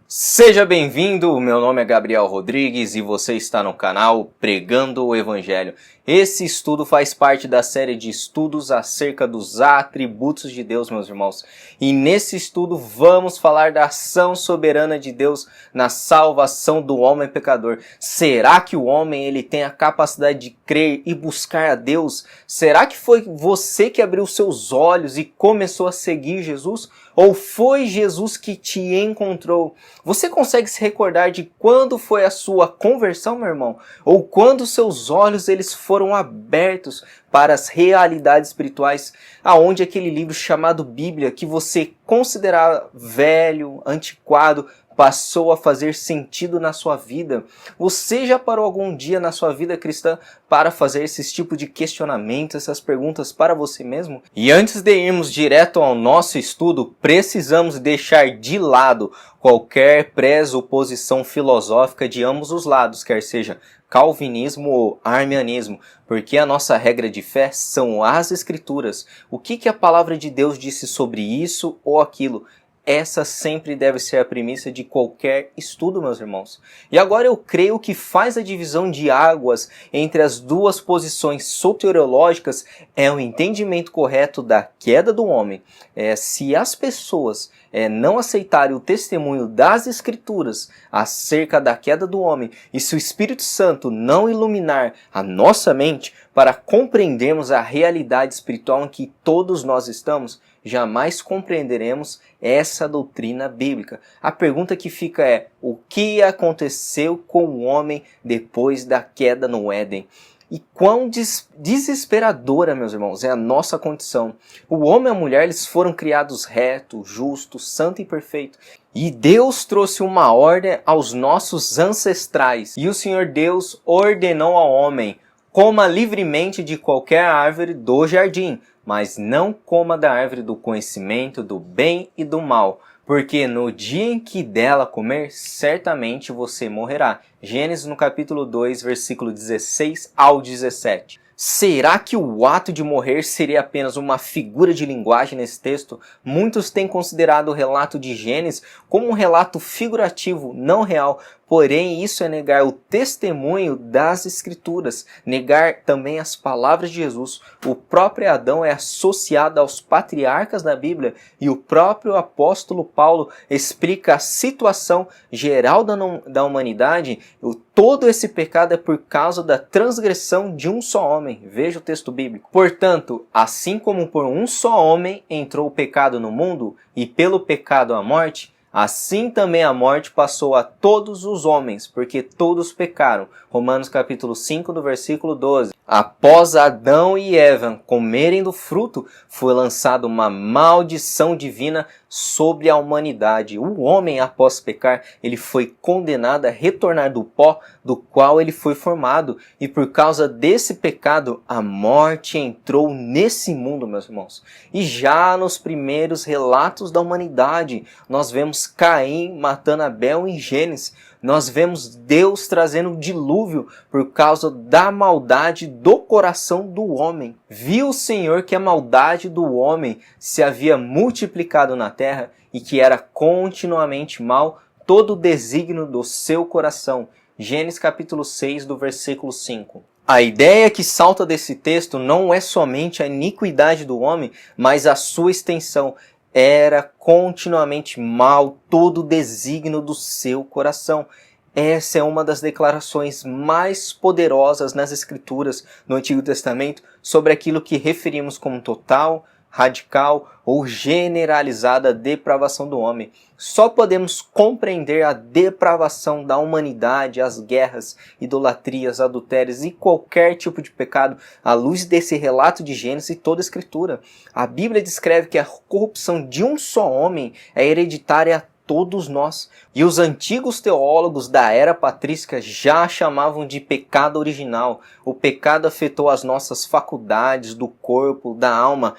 Seja bem-vindo, meu nome é Gabriel Rodrigues e você está no canal Pregando o Evangelho. Esse estudo faz parte da série de estudos acerca dos atributos de Deus, meus irmãos. E nesse estudo vamos falar da ação soberana de Deus na salvação do homem pecador. Será que o homem ele tem a capacidade de crer e buscar a Deus? Será que foi você que abriu seus olhos e começou a seguir Jesus? Ou foi Jesus que te encontrou? Você consegue se recordar de quando foi a sua conversão, meu irmão? Ou quando seus olhos eles foram abertos para as realidades espirituais? Aonde aquele livro chamado Bíblia, que você considerava velho, antiquado, passou a fazer sentido na sua vida? Você já parou algum dia na sua vida cristã para fazer esses tipos de questionamentos, essas perguntas para você mesmo? E antes de irmos direto ao nosso estudo, precisamos deixar de lado qualquer presuposição filosófica de ambos os lados, quer seja calvinismo ou arminianismo, porque a nossa regra de fé são as escrituras. O que a palavra de Deus disse sobre isso ou aquilo? Essa sempre deve ser a premissa de qualquer estudo, meus irmãos. E agora eu creio que faz a divisão de águas entre as duas posições soteriológicas é o entendimento correto da queda do homem. Se as pessoas não aceitarem o testemunho das Escrituras acerca da queda do homem, e se o Espírito Santo não iluminar a nossa mente para compreendermos a realidade espiritual em que todos nós estamos, jamais compreenderemos essa doutrina bíblica. A pergunta que fica é: o que aconteceu com o homem depois da queda no Éden? E quão desesperadora, meus irmãos, é a nossa condição. O homem e a mulher eles foram criados retos, justos, santo e perfeito. E Deus trouxe uma ordem aos nossos ancestrais. E o Senhor Deus ordenou ao homem: coma livremente de qualquer árvore do jardim, mas não coma da árvore do conhecimento do bem e do mal, porque no dia em que dela comer, certamente você morrerá. Gênesis no capítulo 2, versículo 16 ao 17. Será que o ato de morrer seria apenas uma figura de linguagem nesse texto? Muitos têm considerado o relato de Gênesis como um relato figurativo, não real. Porém, isso é negar o testemunho das Escrituras, negar também as palavras de Jesus. O próprio Adão é associado aos patriarcas da Bíblia e o próprio apóstolo Paulo explica a situação geral da humanidade. Todo esse pecado é por causa da transgressão de um só homem. Veja o texto bíblico. Portanto, assim como por um só homem entrou o pecado no mundo e pelo pecado a morte, assim também a morte passou a todos os homens, porque todos pecaram. Romanos capítulo 5, do versículo 12. Após Adão e Eva comerem do fruto, foi lançada uma maldição divina sobre a humanidade. O homem, após pecar, ele foi condenado a retornar do pó do qual ele foi formado. E por causa desse pecado, a morte entrou nesse mundo, meus irmãos. E já nos primeiros relatos da humanidade, nós vemos Caim matando Abel em Gênesis. Nós vemos Deus trazendo um dilúvio por causa da maldade do coração do homem. Viu o Senhor que a maldade do homem se havia multiplicado na terra e que era continuamente mal todo o desígnio do seu coração. Gênesis capítulo 6, do versículo 5. A ideia que salta desse texto não é somente a iniquidade do homem, mas a sua extensão. Era continuamente mal todo o desígnio do seu coração. Essa é uma das declarações mais poderosas nas Escrituras no Antigo Testamento sobre aquilo que referimos como total, radical ou generalizada depravação do homem. Só podemos compreender a depravação da humanidade, as guerras, idolatrias, adultérios e qualquer tipo de pecado à luz desse relato de Gênesis e toda a Escritura. A Bíblia descreve que a corrupção de um só homem é hereditária a todos nós. E os antigos teólogos da era patrística já chamavam de pecado original. O pecado afetou as nossas faculdades do corpo, da alma,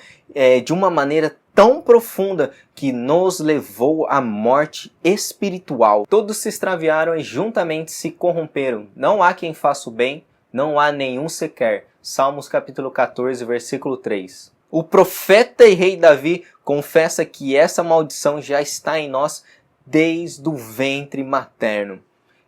de uma maneira tão profunda que nos levou à morte espiritual. Todos se extraviaram e juntamente se corromperam. Não há quem faça o bem, não há nenhum sequer. Salmos capítulo 14, versículo 3. O profeta e rei Davi confessa que essa maldição já está em nós desde o ventre materno.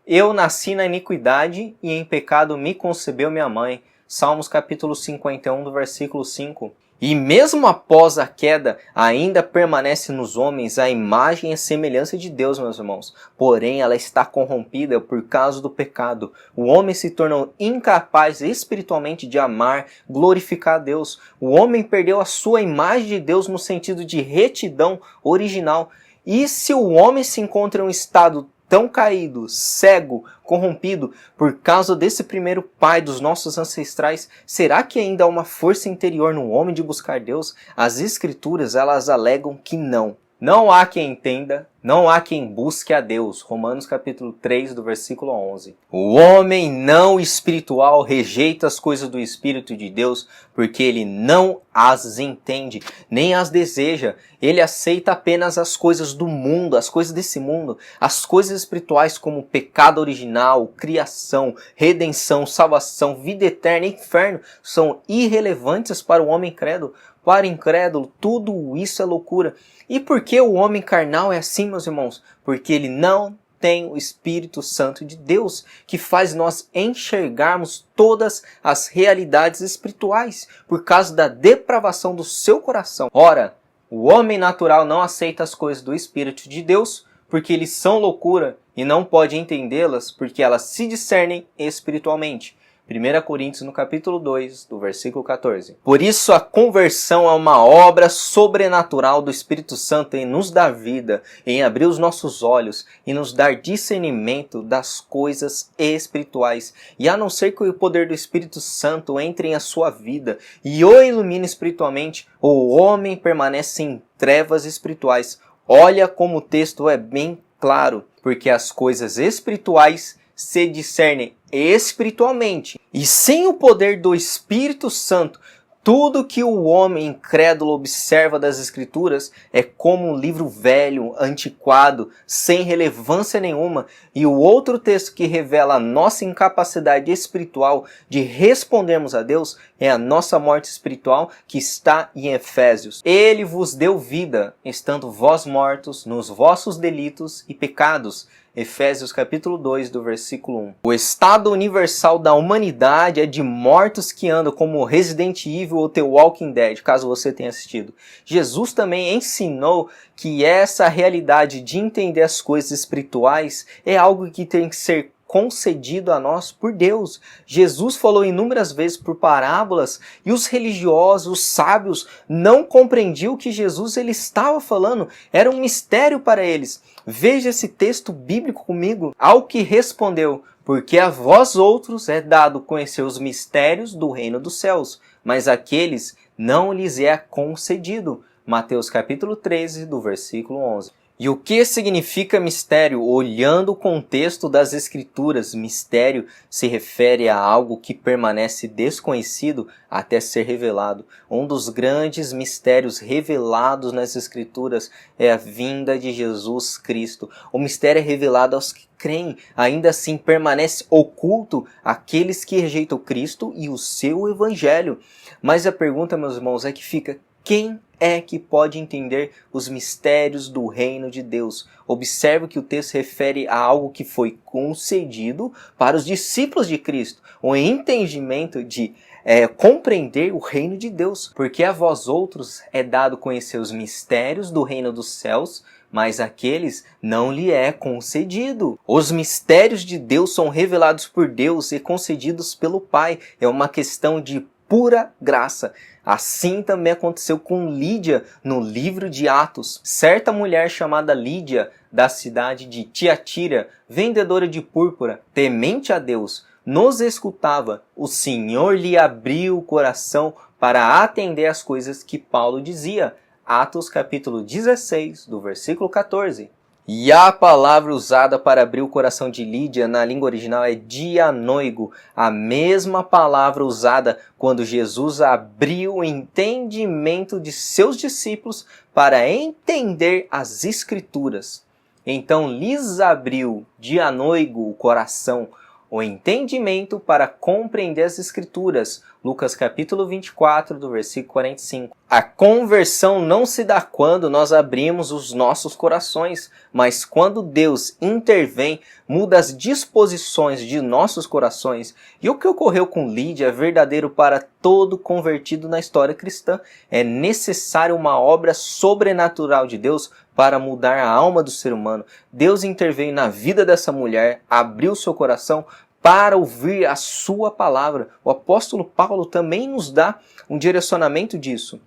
Eu nasci na iniquidade e em pecado me concebeu minha mãe. Salmos capítulo 51, do versículo 5. E mesmo após a queda, ainda permanece nos homens a imagem e a semelhança de Deus, meus irmãos. Porém, ela está corrompida por causa do pecado. O homem se tornou incapaz espiritualmente de amar, glorificar a Deus. O homem perdeu a sua imagem de Deus no sentido de retidão original. E se o homem se encontra em um estado tão caído, cego, corrompido, por causa desse primeiro pai dos nossos ancestrais, será que ainda há uma força interior no homem de buscar Deus? As escrituras, elas alegam que não. Não há quem entenda, não há quem busque a Deus. Romanos capítulo 3, do versículo 11. O homem não espiritual rejeita as coisas do Espírito de Deus, porque ele não as entende, nem as deseja. Ele aceita apenas as coisas do mundo, as coisas desse mundo. As coisas espirituais como pecado original, criação, redenção, salvação, vida eterna e inferno são irrelevantes para o homem incrédulo. Para o incrédulo, tudo isso é loucura. E por que o homem carnal é assim, meus irmãos? Porque ele não tem o Espírito Santo de Deus, que faz nós enxergarmos todas as realidades espirituais, por causa da depravação do seu coração. Ora, o homem natural não aceita as coisas do Espírito de Deus, porque eles são loucura, e não pode entendê-las, porque elas se discernem espiritualmente. 1 Coríntios, no capítulo 2, do versículo 14. Por isso a conversão é uma obra sobrenatural do Espírito Santo em nos dar vida, em abrir os nossos olhos e nos dar discernimento das coisas espirituais. E a não ser que o poder do Espírito Santo entre em a sua vida e o ilumine espiritualmente, o homem permanece em trevas espirituais. Olha como o texto é bem claro, porque as coisas espirituais se discernem espiritualmente. E sem o poder do Espírito Santo, tudo que o homem incrédulo observa das Escrituras é como um livro velho, antiquado, sem relevância nenhuma. E o outro texto que revela a nossa incapacidade espiritual de respondermos a Deus é a nossa morte espiritual, que está em Efésios. Ele vos deu vida, estando vós mortos nos vossos delitos e pecados. Efésios capítulo 2, do versículo 1. O estado universal da humanidade é de mortos que andam como Resident Evil ou The Walking Dead, caso você tenha assistido. Jesus também ensinou que essa realidade de entender as coisas espirituais é algo que tem que ser concedido a nós por Deus. Jesus falou inúmeras vezes por parábolas e os religiosos, os sábios, não compreendiam o que Jesus ele estava falando. Era um mistério para eles. Veja esse texto bíblico comigo. Ao que respondeu: porque a vós outros é dado conhecer os mistérios do reino dos céus, mas àqueles não lhes é concedido. Mateus capítulo 13, do versículo 11. E o que significa mistério? Olhando o contexto das Escrituras, mistério se refere a algo que permanece desconhecido até ser revelado. Um dos grandes mistérios revelados nas Escrituras é a vinda de Jesus Cristo. O mistério é revelado aos que creem, ainda assim permanece oculto àqueles que rejeitam Cristo e o seu Evangelho. Mas a pergunta, meus irmãos, é que fica: quem é que pode entender os mistérios do reino de Deus? Observe que o texto refere a algo que foi concedido para os discípulos de Cristo, o entendimento de compreender o reino de Deus. Porque a vós outros é dado conhecer os mistérios do reino dos céus, mas àqueles não lhe é concedido. Os mistérios de Deus são revelados por Deus e concedidos pelo Pai. É uma questão de pura graça. Assim também aconteceu com Lídia no livro de Atos. Certa mulher chamada Lídia, da cidade de Tiatira, vendedora de púrpura, temente a Deus, nos escutava. O Senhor lhe abriu o coração para atender às coisas que Paulo dizia. Atos capítulo 16, do versículo 14. E a palavra usada para abrir o coração de Lídia na língua original é dianoigo, a mesma palavra usada quando Jesus abriu o entendimento de seus discípulos para entender as Escrituras. Então lhes abriu dianoigo o coração, o entendimento para compreender as Escrituras, Lucas capítulo 24, do versículo 45. A conversão não se dá quando nós abrimos os nossos corações, mas quando Deus intervém, muda as disposições de nossos corações. E o que ocorreu com Lídia é verdadeiro para todo convertido na história cristã. É necessário uma obra sobrenatural de Deus para mudar a alma do ser humano. Deus interveio na vida dessa mulher, abriu seu coração para ouvir a sua palavra. O apóstolo Paulo também nos dá um direcionamento disso.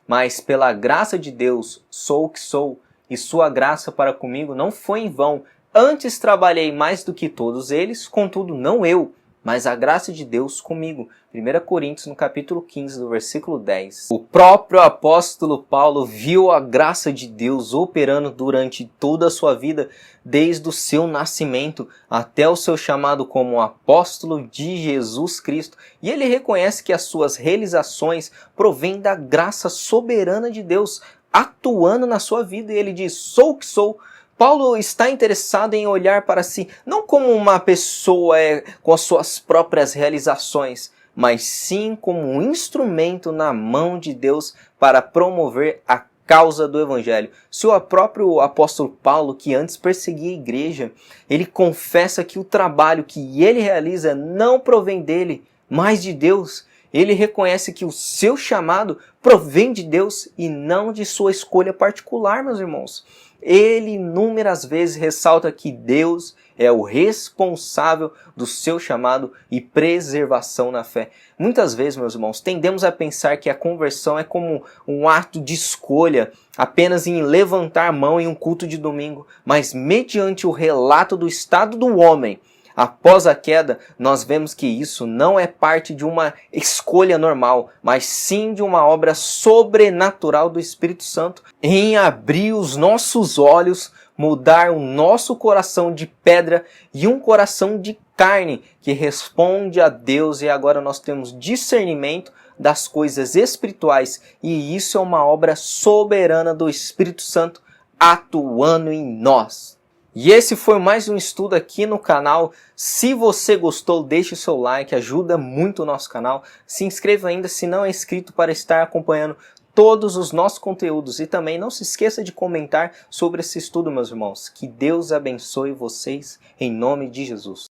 Mas pela graça de Deus sou o que sou, e sua graça para comigo não foi em vão. Antes trabalhei mais do que todos eles, contudo não eu, mas a graça de Deus comigo. 1 Coríntios, no capítulo 15, do versículo 10. O próprio apóstolo Paulo viu a graça de Deus operando durante toda a sua vida, desde o seu nascimento até o seu chamado como apóstolo de Jesus Cristo. E ele reconhece que as suas realizações provêm da graça soberana de Deus atuando na sua vida. E ele diz, sou o que sou. Paulo está interessado em olhar para si, não como uma pessoa com as suas próprias realizações, mas sim como um instrumento na mão de Deus para promover a causa do Evangelho. Se o próprio apóstolo Paulo, que antes perseguia a igreja, ele confessa que o trabalho que ele realiza não provém dele, mas de Deus. Ele reconhece que o seu chamado provém de Deus e não de sua escolha particular, meus irmãos. Ele inúmeras vezes ressalta que Deus é o responsável do seu chamado e preservação na fé. Muitas vezes, meus irmãos, tendemos a pensar que a conversão é como um ato de escolha, apenas em levantar a mão em um culto de domingo, mas mediante o relato do estado do homem, após a queda, nós vemos que isso não é parte de uma escolha normal, mas sim de uma obra sobrenatural do Espírito Santo em abrir os nossos olhos, mudar o nosso coração de pedra e um coração de carne que responde a Deus, e agora nós temos discernimento das coisas espirituais, e isso é uma obra soberana do Espírito Santo atuando em nós. E esse foi mais um estudo aqui no canal. Se você gostou, deixe o seu like, ajuda muito o nosso canal. Se inscreva ainda se não é inscrito para estar acompanhando todos os nossos conteúdos. E também não se esqueça de comentar sobre esse estudo, meus irmãos. Que Deus abençoe vocês em nome de Jesus.